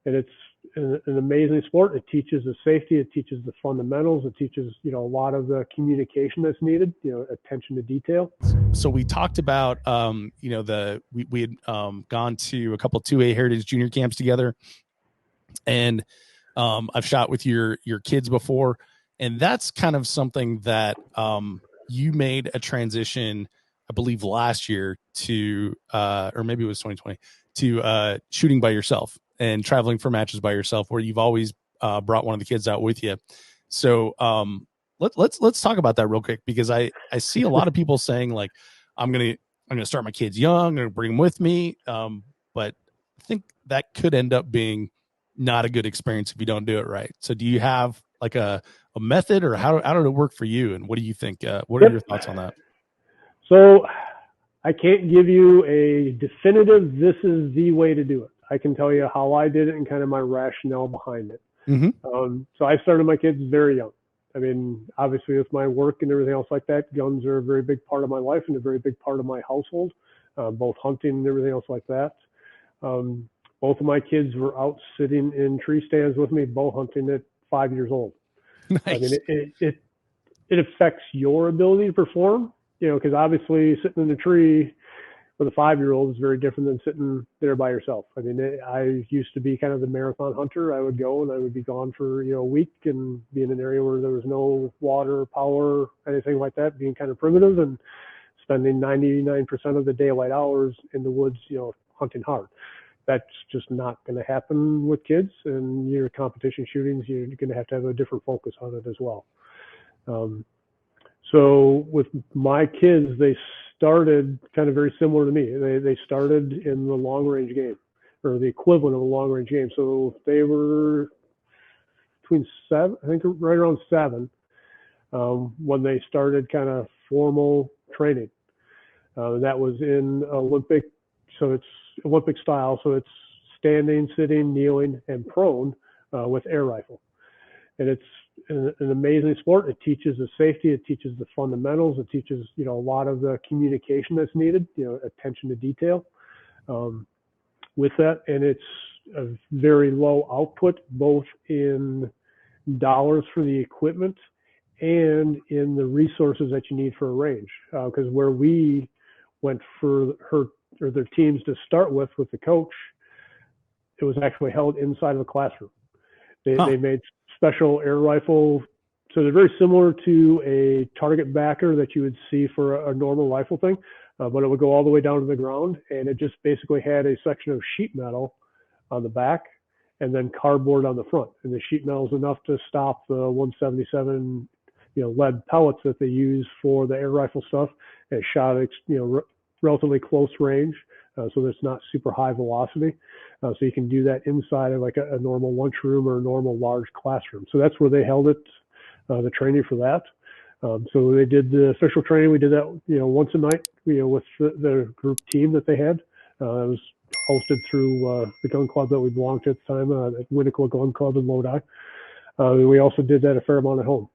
And it's an amazing sport. It teaches the safety. It teaches the fundamentals. It teaches, a lot of the communication that's needed, attention to detail. So we talked about, we had gone to a couple 2A Heritage Junior camps together, and I've shot with your kids before, and that's kind of something that you made a transition, I believe last year to, or maybe it was 2020, to shooting by yourself and traveling for matches by yourself, where you've always brought one of the kids out with you. So let's talk about that real quick, because I see a lot of people saying, like, I'm gonna start my kids young, I'm gonna bring them with me, but I think that could end up being not a good experience if you don't do it right. So do you have like a method, or how did it work for you, and what do you think? What are your thoughts on that? So I can't give you a definitive, this is the way to do it. I can tell you how I did it and kind of my rationale behind it. Mm-hmm. So I started my kids very young. I mean, obviously with my work and everything else like that, guns are a very big part of my life and a very big part of my household, both hunting and everything else like that. Both of my kids were out sitting in tree stands with me, bow hunting at 5 years old. Nice. I mean, it affects your ability to perform, because obviously sitting in a tree with a 5-year-old is very different than sitting there by yourself. I mean, I used to be kind of the marathon hunter. I would go and I would be gone for, a week and be in an area where there was no water, power, anything like that, being kind of primitive and spending 99% of the daylight hours in the woods, hunting hard. That's just not going to happen with kids, and your competition shootings, you're going to have a different focus on it as well. So with my kids, they started kind of very similar to me. They started in the long range game, or the equivalent of a long range game. So they were between 7, I think right around 7, when they started kind of formal training. That was in Olympic, so it's Olympic style. So it's standing, sitting, kneeling, and prone with air rifle. And it's an amazing sport. It teaches the safety. It teaches the fundamentals. It teaches, a lot of the communication that's needed, attention to detail with that. And it's a very low output, both in dollars for the equipment and in the resources that you need for a range. Because where we went for their teams to start with the coach, it was actually held inside of a classroom. They made special air rifle. So they're very similar to a target backer that you would see for a normal rifle thing, but it would go all the way down to the ground, and it just basically had a section of sheet metal on the back and then cardboard on the front. And the sheet metal is enough to stop the 177, lead pellets that they use for the air rifle stuff. It shot at, relatively close range, so that's not super high velocity. So you can do that inside of like a normal lunchroom or a normal large classroom. So that's where they held it, the training for that. So they did the official training. We did that, once a night, with the group team that they had. It was hosted through the gun club that we belonged to at the time, at Winnequa Gun Club in Lodi. We also did that a fair amount at home.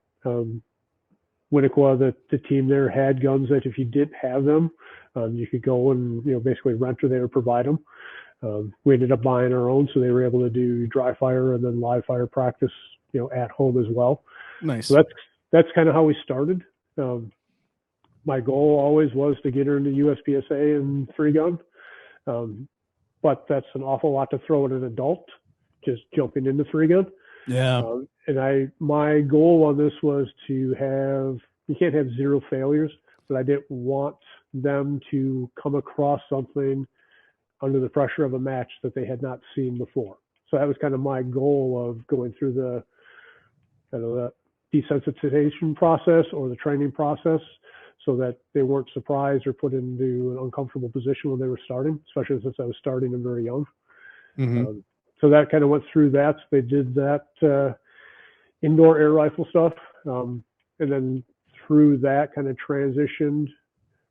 Winnequa, the team there had guns that if you didn't have them, you could go and, basically rent, or they would provide them. We ended up buying our own, so they were able to do dry fire and then live fire practice, at home as well. Nice. So that's kind of how we started. My goal always was to get her into USPSA and free gun, but that's an awful lot to throw at an adult just jumping into free gun. Yeah. And my goal on this was to have, you can't have zero failures, but I didn't want them to come across something under the pressure of a match that they had not seen before. So that was kind of my goal of going through the desensitization process or the training process, so that they weren't surprised or put into an uncomfortable position when they were starting, especially since I was starting them very young. Mm-hmm. So that kind of went through that. They did that indoor air rifle stuff. And then through that kind of transitioned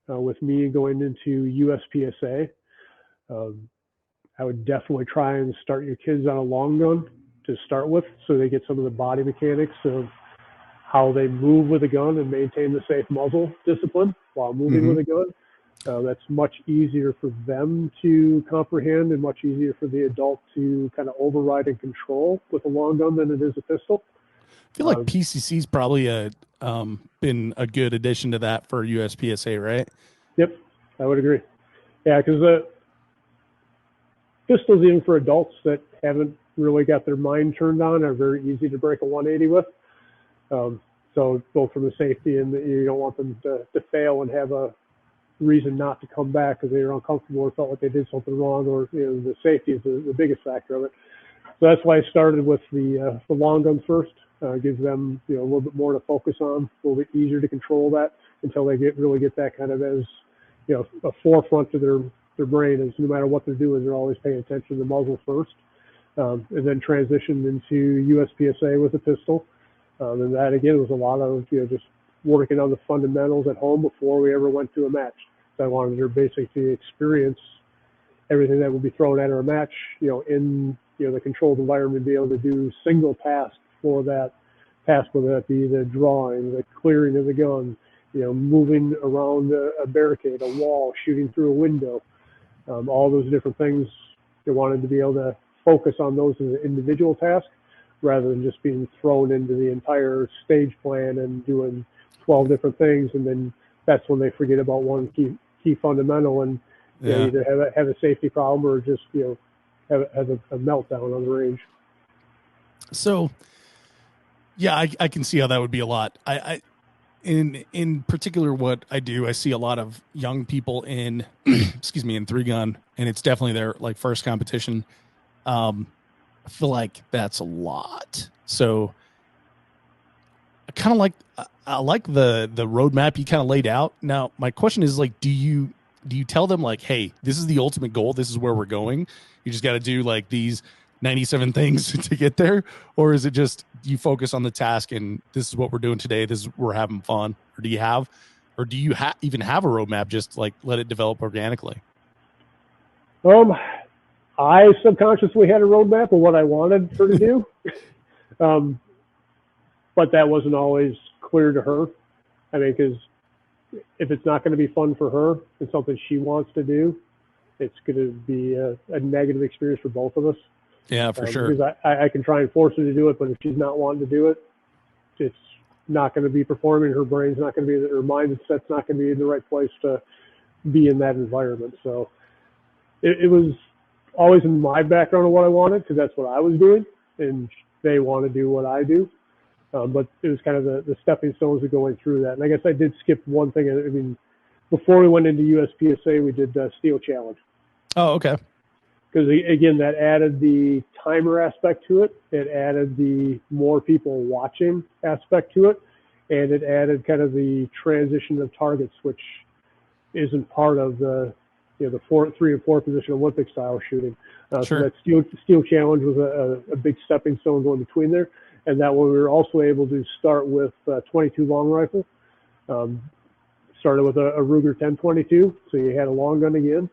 with me going into USPSA. I would definitely try and start your kids on a long gun to start with, so they get some of the body mechanics of how they move with a gun and maintain the safe muzzle discipline while moving with a gun. That's much easier for them to comprehend and much easier for the adult to kind of override and control with a long gun than it is a pistol. I feel like PCC's probably been a good addition to that for USPSA, right? Yep, I would agree. Yeah, because the pistols, even for adults that haven't really got their mind turned on, are very easy to break a 180 with. So both from the safety and you don't want them to fail and have a reason not to come back because they were uncomfortable or felt like they did something wrong, or the safety is the biggest factor of it. So that's why I started with the long gun first. Gives them a little bit more to focus on, a little bit easier to control that until they really get that kind of as a forefront to their brain, is no matter what they're doing, they're always paying attention to the muzzle first, and then transitioned into USPSA with a pistol. And that again was a lot of just working on the fundamentals at home before we ever went to a match. So I wanted her basically to experience everything that would be thrown at her a match, in the controlled environment, be able to do single tasks for that task, whether that be the drawing, the clearing of the gun, moving around a barricade, a wall, shooting through a window, all those different things. They wanted to be able to focus on those as an individual task rather than just being thrown into the entire stage plan and doing 12 different things. And then that's when they forget about one key fundamental and either have a safety problem or just, have a meltdown on the range. So, yeah, I can see how that would be a lot. In particular, what I do, I see a lot of young people in, excuse me, in 3-gun, and it's definitely their first competition. I feel like that's a lot. So I like the roadmap you kind of laid out. Now, my question is do you tell them hey, this is the ultimate goal, this is where we're going, you just got to do these 97 things to get there? Or is it just you focus on the task and this is what we're doing today, we're having fun? Or do you even have a roadmap, just let it develop organically? I subconsciously had a roadmap of what I wanted her to do. But that wasn't always clear to her. I mean, because if it's not going to be fun for her and something she wants to do, it's going to be a negative experience for both of us. Yeah, for sure. Because I can try and force her to do it, but if she's not wanting to do it, it's not going to be performing. Her brain's not going to be, her mindset's not going to be in the right place to be in that environment. So it was always in my background of what I wanted, because that's what I was doing, and they want to do what I do. But it was kind of the stepping stones of going through that. And I guess I did skip one thing. I mean, before we went into USPSA, we did Steel Challenge. Oh, okay. Because again, that added the timer aspect to it. It added the more people watching aspect to it, and it added kind of the transition of targets, which isn't part of the 3 and 4 position Olympic style shooting. Sure. So that steel challenge was a big stepping stone going between there. And that way we were also able to start with 22 long rifle. Started with a Ruger 1022, so you had a long gun again,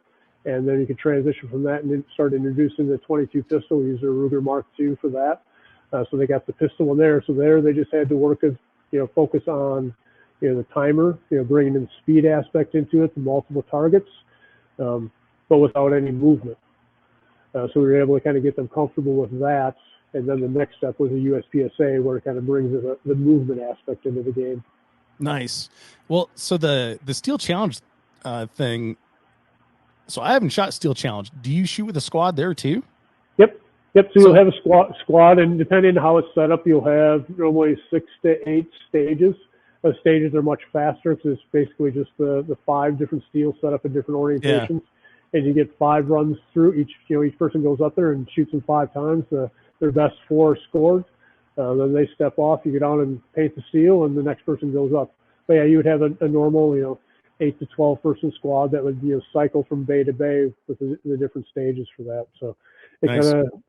and then you could transition from that and then start introducing the 22 pistol. We used a Ruger Mark II for that. So they got the pistol in there. So there they just had to work as, focus on, the timer, bringing in the speed aspect into it, the multiple targets, but without any movement. So we were able to kind of get them comfortable with that. And then the next step was a USPSA, where it kind of brings the movement aspect into the game. Nice. Well, so the Steel Challenge thing, so I haven't shot Steel Challenge. Do you shoot with a squad there too? Yep. So you'll have a squad, and depending on how it's set up, you'll have normally 6 to 8 stages. The stages are much faster because it's basically just the 5 different steels set up in different orientations. Yeah. And you get 5 runs through. Each person goes up there and shoots them 5 times. Their best 4 scored. Then they step off. You get on and paint the steel, and the next person goes up. But yeah, you would have a normal, 8 to 12 person squad that would cycle from bay to bay with the different stages for that. So it nice. Kind of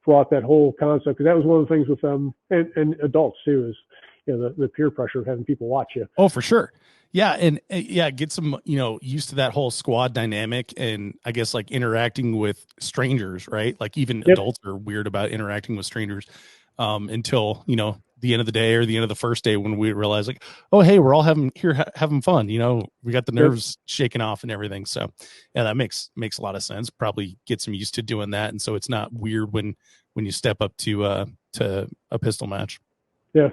brought that whole concept, because that was one of the things with them and adults too, is the peer pressure of having people watch you. Oh, for sure. Yeah. And get some, used to that whole squad dynamic, and I guess interacting with strangers, right? Even adults are weird about interacting with strangers. until, the end of the day or the end of the first day when we realize like, oh, hey, we're all having fun. We got the nerves shaken off and everything. So yeah, that makes a lot of sense. Probably gets them used to doing that. And so it's not weird when you step up to a pistol match. Yeah.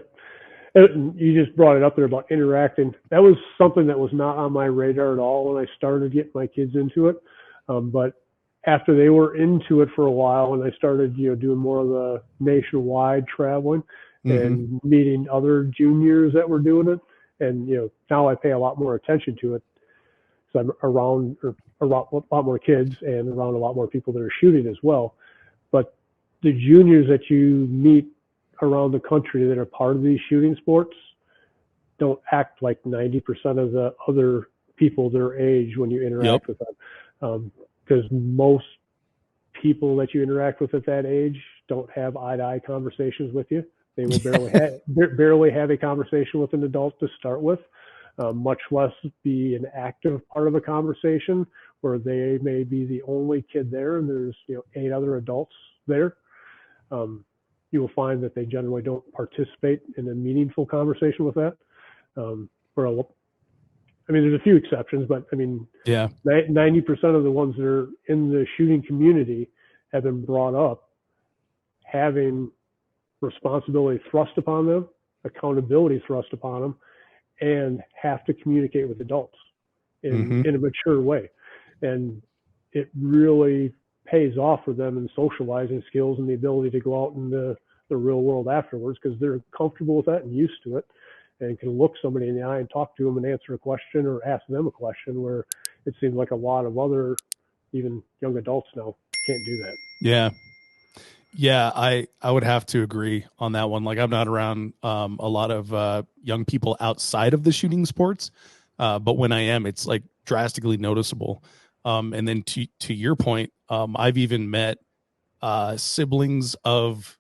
And you just brought it up there about interacting. That was something that was not on my radar at all when I started getting my kids into it. But after they were into it for a while and I started, doing more of the nationwide traveling, and meeting other juniors that were doing it. And, now I pay a lot more attention to it. So I'm around a lot more kids and around a lot more people that are shooting as well. But the juniors that you meet around the country that are part of these shooting sports don't act like 90% of the other people their age when you interact with them. Because most people that you interact with at that age don't have eye-to-eye conversations with you. They will barely have a conversation with an adult to start with, much less be an active part of a conversation where they may be the only kid there and there's 8 other adults there. You will find that they generally don't participate in a meaningful conversation with that. There's a few exceptions, but 90% of the ones that are in the shooting community have been brought up having responsibility thrust upon them, accountability thrust upon them, and have to communicate with adults in a mature way. And it really pays off for them in socializing skills and the ability to go out in the real world afterwards because they're comfortable with that and used to it and can look somebody in the eye and talk to them and answer a question or ask them a question, where it seems like a lot of other, even young adults now, can't do that. Yeah, I would have to agree on that one. Like, I'm not around a lot of young people outside of the shooting sports, but when I am, it's like drastically noticeable. And then to your point, I've even met siblings of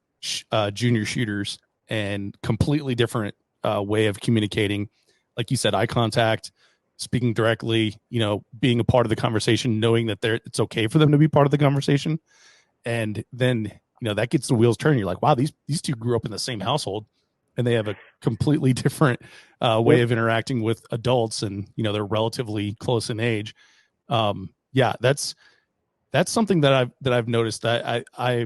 junior shooters and completely different way of communicating. Like you said, eye contact, speaking directly, being a part of the conversation, knowing that it's okay for them to be part of the conversation. And then, that gets the wheels turning. You're like, wow, these two grew up in the same household and they have a completely different way of interacting with adults. And, they're relatively close in age. That's something that I've noticed that I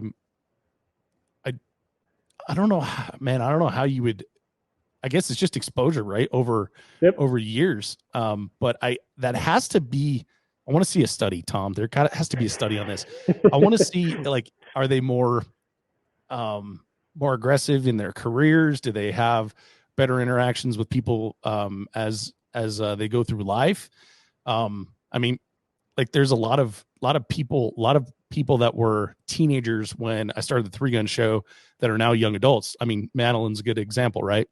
don't know, man. I don't know how you would, I guess it's just exposure, right? Over years. But that has to be, I want to see a study, Tom. There has to be a study on this. I want to see, like, are they more aggressive in their careers? Do they have better interactions with people as they go through life? Like, there's a lot of people that were teenagers when I started the 3-Gun Show that are now young adults. Madeline's a good example, right?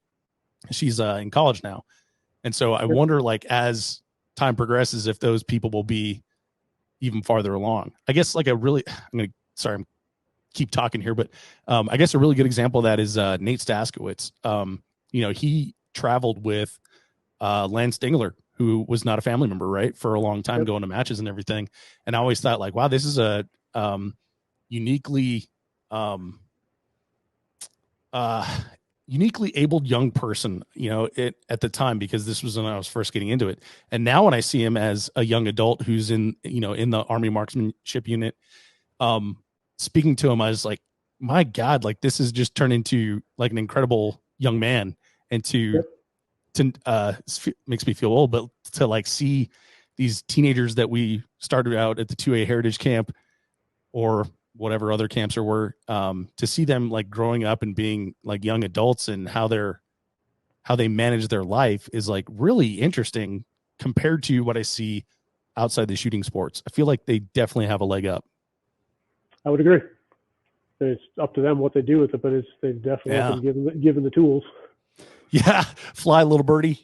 She's in college now. And so I wonder, like, as time progresses, if those people will be even farther along. I guess, like, I'm keep talking here, but I guess a really good example of that is Nate Staskowitz. He traveled with Lance Dingler, who was not a family member, right, for a long time, going to matches and everything. And I always thought, like, wow, this is a uniquely abled young person, at the time, because this was when I was first getting into it. And now when I see him as a young adult who's in the Army Marksmanship Unit, speaking to him, I was like, my God, like, this has just turned into like an incredible young man. And makes me feel old, but to like see these teenagers that we started out at the 2A Heritage Camp or whatever other camps there were, to see them like growing up and being like young adults and how they manage their life is like really interesting compared to what I see outside the shooting sports. I feel like they definitely have a leg up. I would agree. It's up to them what they do with it, but they definitely have been given the tools. Yeah, fly, little birdie.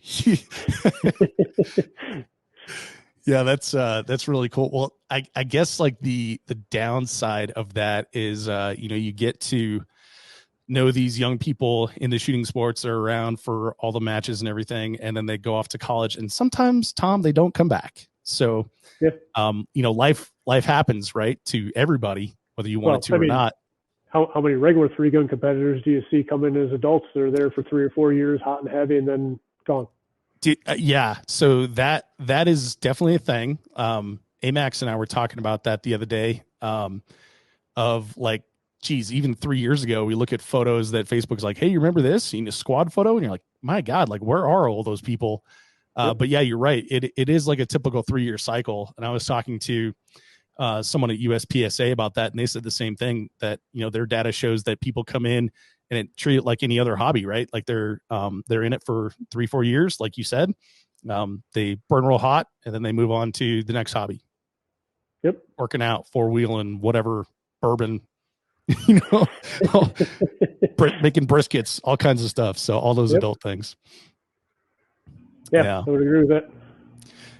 Yeah, that's really cool. Well, I guess like the downside of that is you get to know these young people in the shooting sports. They're around for all the matches and everything, and then they go off to college, and sometimes, Tom, they don't come back. So life happens, right, to everybody, whether you want it to or not. how many regular 3-gun competitors do you see come in as adults? They're there for 3 or 4 years, hot and heavy, and then gone. Yeah. So that is definitely a thing. Amax and I were talking about that the other day. Of like, geez, even 3 years ago, we look at photos that Facebook's like, hey, you remember this? Seen a squad photo? And you're like, my God, like, where are all those people? Yep. But yeah, you're right. It is like a typical 3-year cycle. And I was talking to someone at USPSA about that, and they said the same thing, that, you know, their data shows that people come in and treat it like any other hobby, right? Like they're in it for 3-4 years, like you said. They burn real hot, and then they move on to the next hobby. Yep. Working out, 4-wheeling, whatever, bourbon, you know, making briskets, all kinds of stuff. So all those adult things. Yeah, I would agree with that.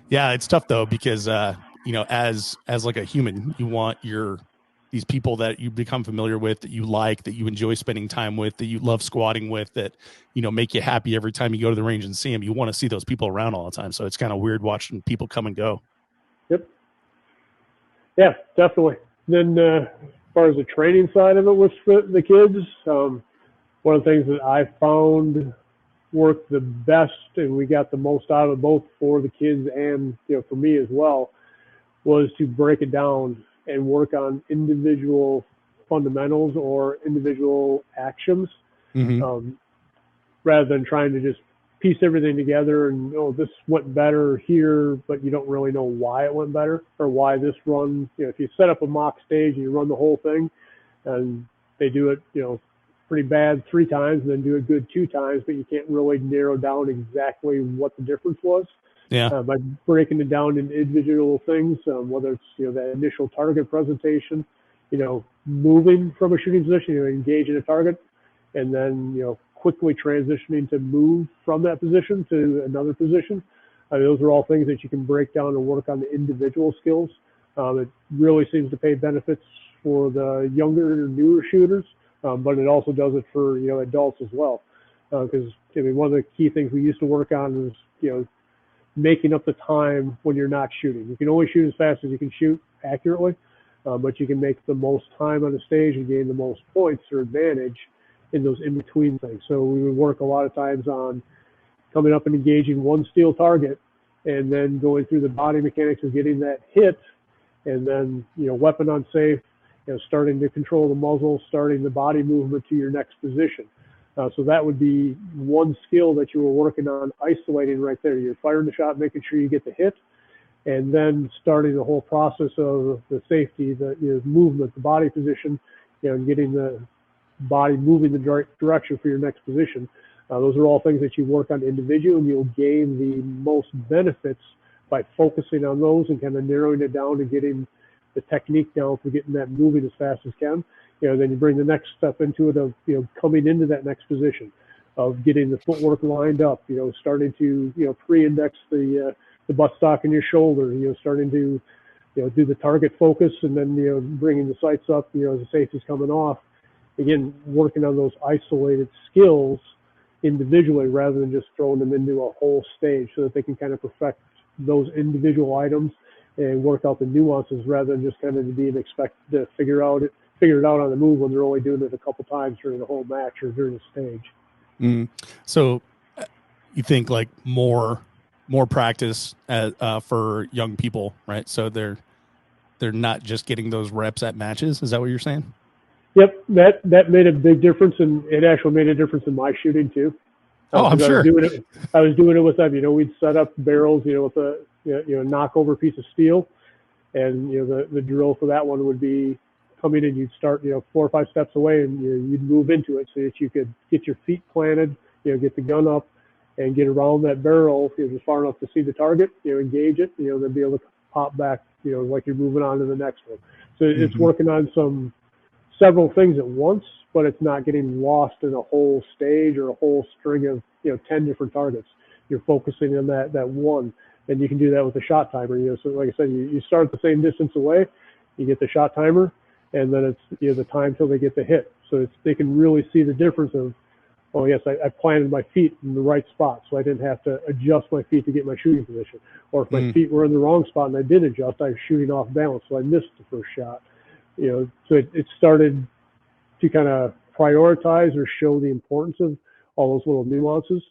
Yeah, it's tough though, because you know, as like a human, you want these people that you become familiar with, that you like, that you enjoy spending time with, that you love squatting with, that, you know, make you happy every time you go to the range and see them. You want to see those people around all the time. So it's kind of weird watching people come and go. Yep. Yeah, definitely. Then as far as the training side of it with the kids, one of the things that I found worked the best, and we got the most out of both for the kids and, you know, for me as well, was to break it down and work on individual fundamentals or individual actions, rather than trying to just piece everything together and, oh, this went better here, but you don't really know why it went better or why this run, you know, if you set up a mock stage and you run the whole thing and they do it, you know, pretty bad 3 times and then do it good 2 times, but you can't really narrow down exactly what the difference was. Yeah. By breaking it down into individual things, whether it's, you know, that initial target presentation, you know, moving from a shooting position, you know, engaging a target, and then, you know, quickly transitioning to move from that position to another position. Those are all things that you can break down and work on the individual skills. It really seems to pay benefits for the younger, newer shooters, but it also does it for, you know, adults as well. Because I mean, one of the key things we used to work on is, you know, making up the time when you're not shooting. You can only shoot as fast as you can shoot accurately, but you can make the most time on the stage and gain the most points or advantage in those in-between things. So we would work a lot of times on coming up and engaging one steel target and then going through the body mechanics of getting that hit, and then, you know, weapon unsafe, you know, starting to control the muzzle, starting the body movement to your next position. So that would be one skill that you were working on, isolating right there. You're firing the shot, making sure you get the hit, and then starting the whole process of the safety, the, you know, movement, the body position, you know, and getting the body moving the right direction for your next position. Those are all things that you work on individually, and you'll gain the most benefits by focusing on those and kind of narrowing it down and getting the technique down for getting that moving as fast as can. You know, then you bring the next step into it of, you know, coming into that next position, of getting the footwork lined up, you know, starting to, you know, pre-index the buttstock in your shoulder, you know, starting to, you know, do the target focus, and then, you know, bringing the sights up, you know, as the safety's coming off. Again, working on those isolated skills individually rather than just throwing them into a whole stage, so that they can kind of perfect those individual items and work out the nuances rather than just kind of being expected to figure it out on the move when they're only doing it a couple times during the whole match or during the stage. So you think like more practice for young people, right? So they're not just getting those reps at matches. Is that what you're saying? Yep, that made a big difference, and it actually made a difference in my shooting too. I'm sure. I was doing it with them. You know, we'd set up barrels, you know, with a, you know, knock over piece of steel, and, you know, the drill for that one would be coming in. You'd start, you know, 4 or 5 steps away, and you'd move into it so that you could get your feet planted, you know, get the gun up, and get around that barrel, you know, just far enough to see the target, you know, engage it, you know, then be able to pop back, you know, like you're moving on to the next one. So it's working on several things at once, but it's not getting lost in a whole stage or a whole string of, you know, 10 different targets. You're focusing on that one, and you can do that with a shot timer. You know, so like I said, you start at the same distance away, you get the shot timer, and then it's, you know, the time till they get the hit. So they can really see the difference of, oh yes, I planted my feet in the right spot, so I didn't have to adjust my feet to get my shooting position. Or if my feet were in the wrong spot and I did adjust, I was shooting off balance, so I missed the first shot. You know, so it started to kind of prioritize or show the importance of all those little nuances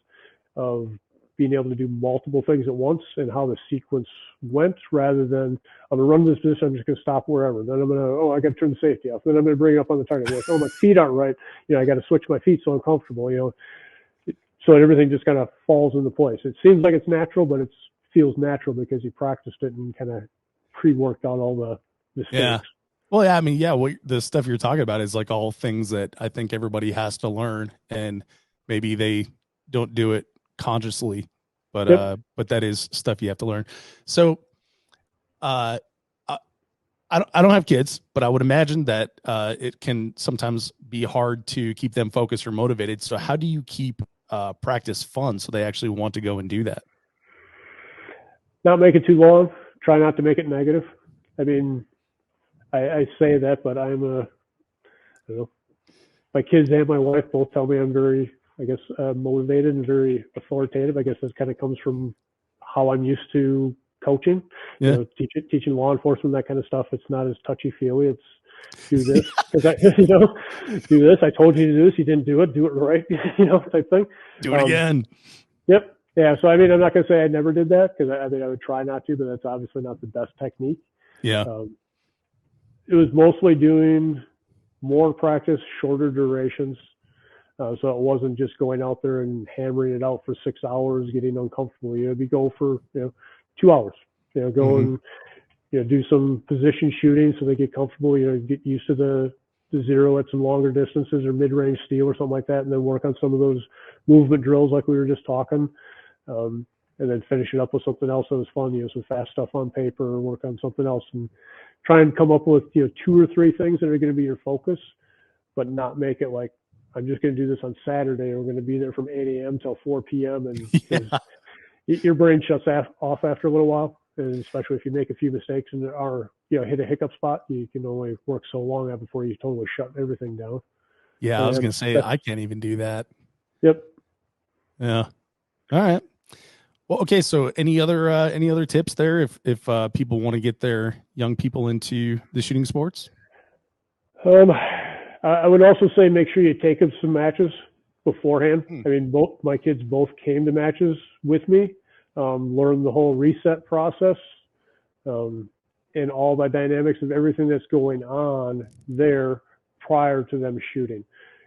of being able to do multiple things at once and how the sequence went, rather than I'm gonna run this position, I'm just gonna stop wherever. Then I'm gonna, I gotta turn the safety off. Then I'm gonna bring it up on the target. Like, my feet aren't right. I gotta switch my feet so I'm comfortable, so everything just kind of falls into place. It seems like it's natural, but it feels natural because you practiced it and kind of pre-worked out all the mistakes. Yeah. Well, yeah, I mean, yeah, the stuff you're talking about is like all things that I think everybody has to learn, and maybe they don't do it consciously, but that is stuff you have to learn. So, I don't have kids, but I would imagine that it can sometimes be hard to keep them focused or motivated. So how do you keep practice fun so they actually want to go and do that? Not make it too long. Try not to make it negative. I mean, I say that, but my kids and my wife both tell me I'm very, motivated and very authoritative. I guess that kind of comes from how I'm used to coaching. Yeah. Teaching law enforcement, that kind of stuff. It's not as touchy-feely. It's do this, do this. I told you to do this. You didn't do it. Do it right. Type thing. Do it again. Yep. Yeah. So, I'm not going to say I never did that, because I would try not to, but that's obviously not the best technique. Yeah. It was mostly doing more practice, shorter durations. So it wasn't just going out there and hammering it out for 6 hours, getting uncomfortable. You'd be going for 2 hours. Go and do some position shooting so they get comfortable. Get used to the zero at some longer distances or mid-range steel or something like that, and then work on some of those movement drills like we were just talking. And then finish it up with something else that was fun. Some fast stuff on paper, or work on something else, and try and come up with 2 or 3 things that are going to be your focus, but not make it like, I'm just going to do this on Saturday. We're going to be there from 8 a.m. till 4 p.m. And your brain shuts off after a little while. And especially if you make a few mistakes and hit a hiccup spot, you can only work so long out before you totally shut everything down. Yeah, I was going to say, I can't even do that. Yep. Yeah. All right. Well, okay. So any other tips there if people want to get their young people into the shooting sports? I would also say make sure you take them some matches beforehand. I mean, both my kids came to matches with me, learned the whole reset process, and all the dynamics of everything that's going on there prior to them shooting.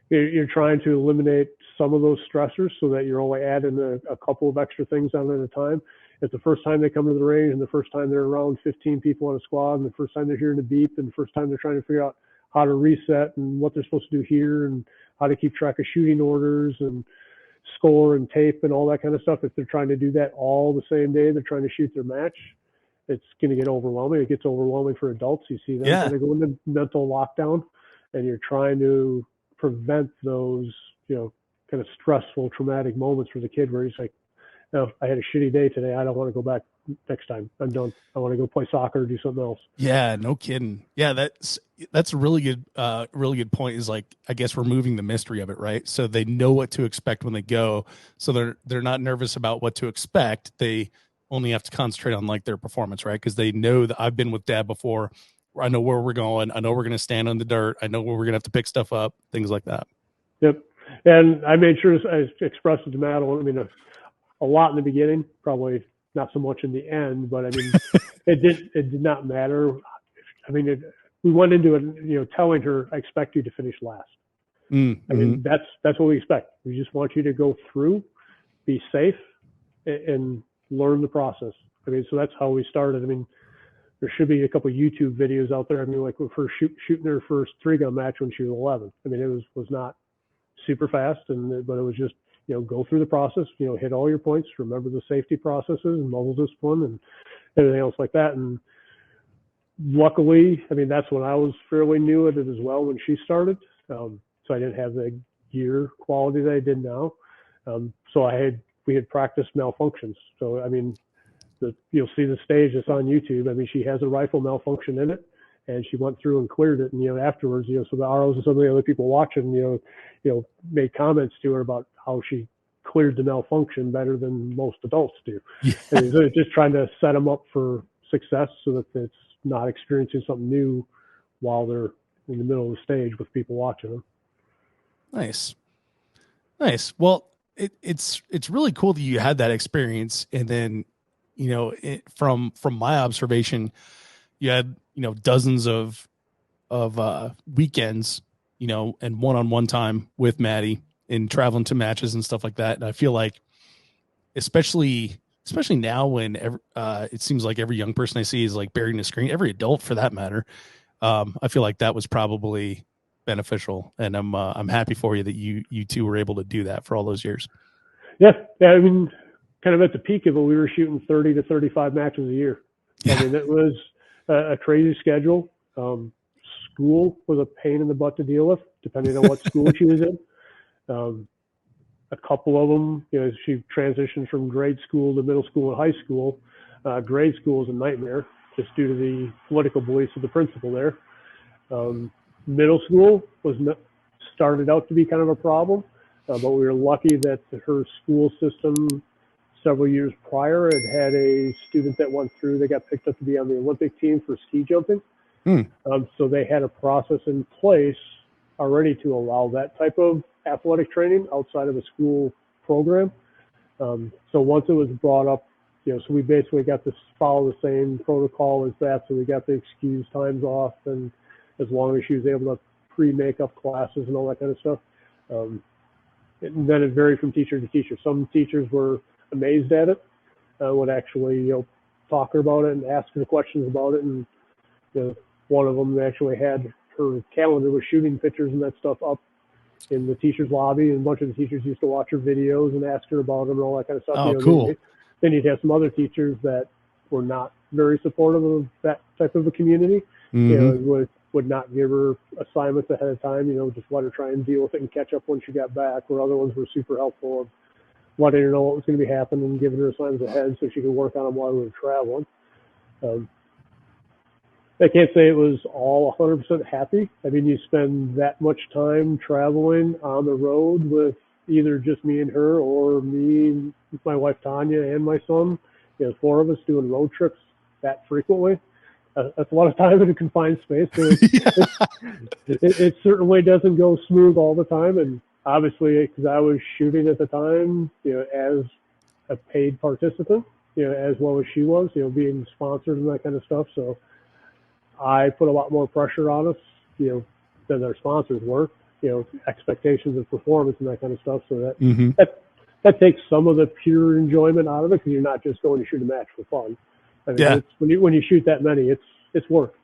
You're trying to eliminate some of those stressors so that you're only adding a couple of extra things on at a time. If the first time they come to the range and the first time they're around 15 people on a squad and the first time they're hearing a beep and the first time they're trying to figure out how to reset and what they're supposed to do here and how to keep track of shooting orders and score and tape and all that kind of stuff, if they're trying to do that all the same day they're trying to shoot their match, it's going to get overwhelming. It gets overwhelming for adults. You see them kind of go into mental lockdown, and you're trying to prevent those, kind of stressful, traumatic moments for the kid where he's like, no, I had a shitty day today. I don't want to go back next time. I'm done. I want to go play soccer or do something else. Yeah, no kidding. Yeah, that's a really good point, is like, I guess, removing the mystery of it, right? So they know what to expect when they go. So they're not nervous about what to expect. They only have to concentrate on like their performance, right? Because they know that I've been with Dad before. I know where we're going. I know we're going to stand on the dirt. I know where we're going to have to pick stuff up, things like that. Yep. And I made sure I expressed it to Madeline. I mean, a lot in the beginning, probably not so much in the end, but I mean, it did not matter. I mean, we went into it, telling her, I expect you to finish last. Mm-hmm. I mean, that's what we expect. We just want you to go through, be safe, and learn the process. I mean, so that's how we started. I mean, there should be a couple of YouTube videos out there. I mean, like, for shooting her first 3-gun match when she was 11. I mean, it was not super fast, but it was just, go through the process, hit all your points, remember the safety processes and muzzle discipline and everything else like that. And luckily, I mean, that's when I was fairly new at it as well when she started. So I didn't have the gear quality that I did now. So we had practiced malfunctions. So, I mean, you'll see the stage that's on YouTube. I mean, she has a rifle malfunction in it, and she went through and cleared it. And, afterwards, so the ROs and some of the other people watching, made comments to her about how she cleared the malfunction better than most adults do. Yeah. And so just trying to set them up for success so that it's not experiencing something new while they're in the middle of the stage with people watching them. Nice. Nice. Well, it's really cool that you had that experience. And then, from my observation, you had, dozens of weekends, and one-on-one time with Maddie and traveling to matches and stuff like that. And I feel like, especially now when it seems like every young person I see is like buried in a screen, every adult for that matter. I feel like that was probably beneficial, and I'm happy for you that you two were able to do that for all those years. Yeah. I mean, kind of at the peak of it, we were shooting 30 to 35 matches a year. I mean, it was a crazy schedule. School was a pain in the butt to deal with, depending on what school she was in. A couple of them, she transitioned from grade school to middle school and high school. Grade school was a nightmare just due to the political beliefs of the principal there. Middle school started out to be kind of a problem, but we were lucky that her school system several years prior had a student that went through that got picked up to be on the Olympic team for ski jumping. So they had a process in place already to allow that type of athletic training outside of a school program. So once it was brought up, so we basically got to follow the same protocol as that. So we got the excuse times off, and as long as she was able to pre-make up classes and all that kind of stuff. And then it varied from teacher to teacher. Some teachers were amazed at it, would actually, talk to her about it and ask her questions about it. And one of them actually had her calendar with shooting pictures and that stuff up in the teacher's lobby, and a bunch of the teachers used to watch her videos and ask her about them and all that kind of stuff. Oh, cool. Then you'd have some other teachers that were not very supportive of that type of a community. Would not give her assignments ahead of time, just let her try and deal with it and catch up when she got back, where other ones were super helpful of letting her know what was going to be happening and giving her assignments ahead so she could work on them while we were traveling. I can't say it was all 100% happy. I mean, you spend that much time traveling on the road with either just me and her, or me, my wife Tanya, and my son. 4 of us doing road trips that frequently. That's a lot of time in a confined space. So it certainly doesn't go smooth all the time. And obviously, because I was shooting at the time, as a paid participant, as well as she was, being sponsored and that kind of stuff. So I put a lot more pressure on us, than our sponsors were, expectations of performance and that kind of stuff. So that takes some of the pure enjoyment out of it, because you're not just going to shoot a match for fun. I mean, when you shoot that many, it's work.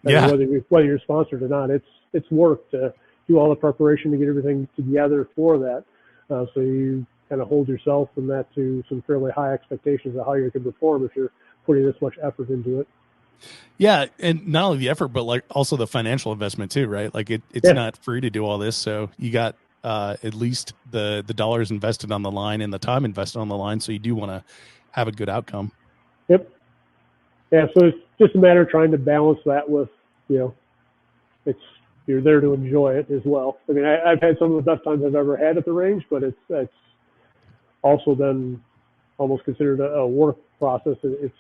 Whether you're sponsored or not, it's work to do all the preparation to get everything together for that. So you kind of hold yourself and that to some fairly high expectations of how you can perform if you're putting this much effort into it. Yeah, and not only the effort, but like also the financial investment too, right? Like it's not free to do all this, so you got at least the dollars invested on the line and the time invested on the line. So you do want to have a good outcome. Yep. Yeah, so it's just a matter of trying to balance that with, you're there to enjoy it as well. I mean, I've had some of the best times I've ever had at the range, but it's also then almost considered a work process. It's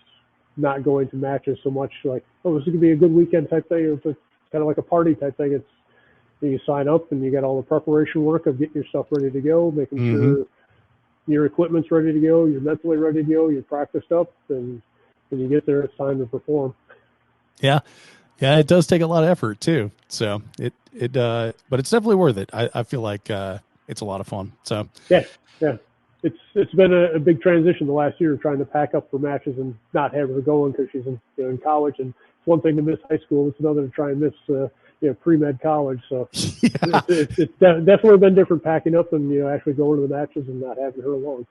not going to matches so much like, oh, this is going to be a good weekend type thing. It's kind of like a party type thing. It's, you sign up and you got all the preparation work of getting your stuff ready to go, making sure your equipment's ready to go, you're mentally ready to go, you're practiced up, and when you get there, it's time to perform. Yeah, it does take a lot of effort too. So but it's definitely worth it. I feel like it's a lot of fun. So yeah, it's been a big transition the last year, trying to pack up for matches and not have her going because she's in college. And it's one thing to miss high school; it's another to try and miss pre-med college. So it's definitely been different packing up and actually going to the matches and not having her along.